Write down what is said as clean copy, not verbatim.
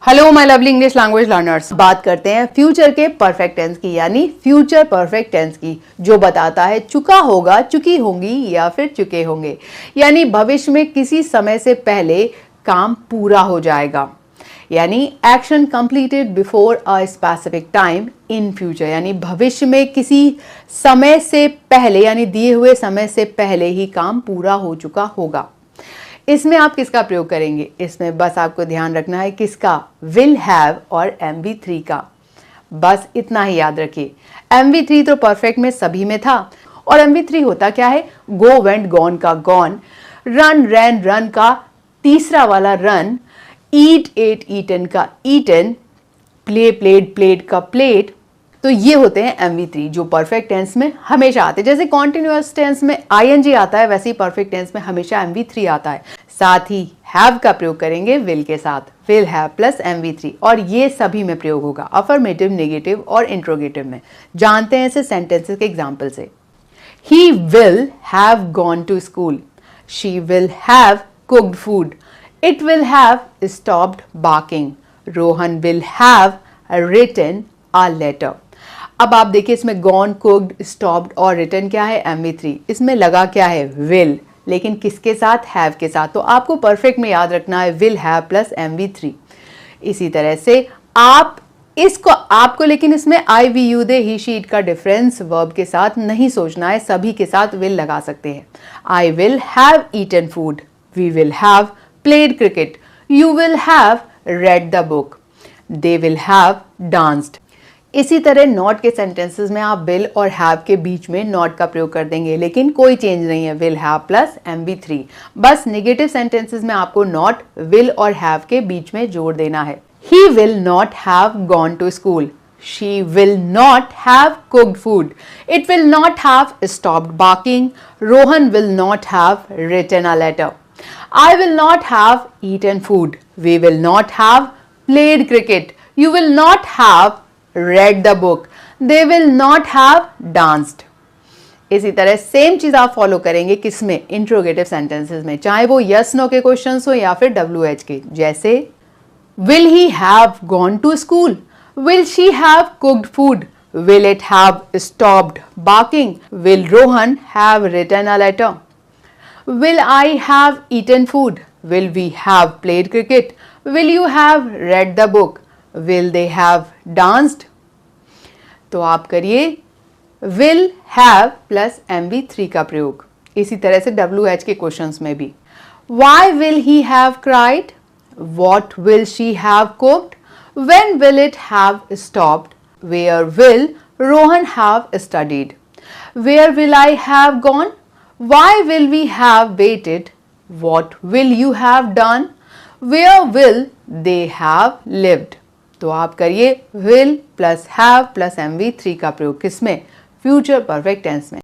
Hello my lovely English language learners. बात करते हैं फ्यूचर के परफेक्ट टेंस की, यानी फ्यूचर परफेक्ट टेंस की, जो बताता है चुका होगा, चुकी होंगी या फिर चुके होंगे, यानी भविष्य में किसी समय से पहले काम पूरा हो जाएगा। यानी action completed before a specific time in future, यानी भविष्य में किसी समय से पहले, यानी दिए हुए समय से पहले ही काम पूरा हो चुका होगा। इसमें आप किसका प्रयोग करेंगे? इसमें बस आपको ध्यान रखना है किसका, विल हैव और MV3 का। बस इतना ही याद रखिए। MV3 तो परफेक्ट में सभी में था, और MV3 होता क्या है? गो, वेंट, गॉन का गॉन, रन, रैन, रन का तीसरा वाला रन, ईट, एट, ईटन का ईटन, प्ले, प्लेड, प्लेड का प्लेड। तो ये होते हैं MV3 जो परफेक्ट टेंस में हमेशा आते हैं। जैसे कॉन्टिन्यूअस टेंस में ING आता है, वैसे ही परफेक्ट टेंस में हमेशा MV3 आता है। साथ ही हैव का प्रयोग करेंगे विल के साथ, विल हैव प्लस MV3, और ये सभी में प्रयोग होगा, अफर्मेटिव, नेगेटिव और इंट्रोगेटिव में। जानते हैं इसे सेंटेंसेस के एग्जाम्पल से। He will have gone to school, she will have cooked food, it will have stopped barking, Rohan will have written a letter. अब आप देखिए इसमें गॉन, कुक्ड, स्टॉप्ड और रिटन क्या है? MV3। इसमें लगा क्या है? विल, लेकिन किसके साथ? हैव के साथ। तो आपको परफेक्ट में याद रखना है विल हैव प्लस MV3। इसी तरह से आपको लेकिन इसमें I, we, you, they, he, she, it का डिफरेंस वर्ब के साथ नहीं सोचना है, सभी के साथ विल लगा सकते हैं। I will have eaten food, we will have played cricket, you will have read the book, they will have danced। इसी तरह नॉट के सेंटेंसेस में आप विल और हैव के बीच में नॉट का प्रयोग कर देंगे, लेकिन कोई चेंज नहीं है, विल हैव प्लस MV3। बस नेगेटिव सेंटेंसेस में आपको नॉट, विल और हैव के बीच में जोड़ देना है। He will not have gone to school, she will not have cooked food, it will not have stopped barking, Rohan will not have written a letter, I will not have eaten food, we will not have played cricket, you will not have read the book, they will not have danced। इसी तरह same चीज आप follow करेंगे किसमें? Interrogative sentences में, चाहे वो yes no के क्वेश्चंस हो या फिर WH के। जैसे will he have gone to school, will she have cooked food, will it have stopped barking, will Rohan have written a letter, will I have eaten food, will we have played cricket, will you have read the book, will they have danced। तो आप करिए will have plus MV3 का प्रयोग। इसी तरह से WH के questions में भी why will he have cried, what will she have cooked, when will it have stopped, where will Rohan have studied, where will I have gone, why will we have waited, what will you have done, where will they have lived। तो आप करिए will plus have plus MV3 का प्रयोग किसमें? Future perfect tense में।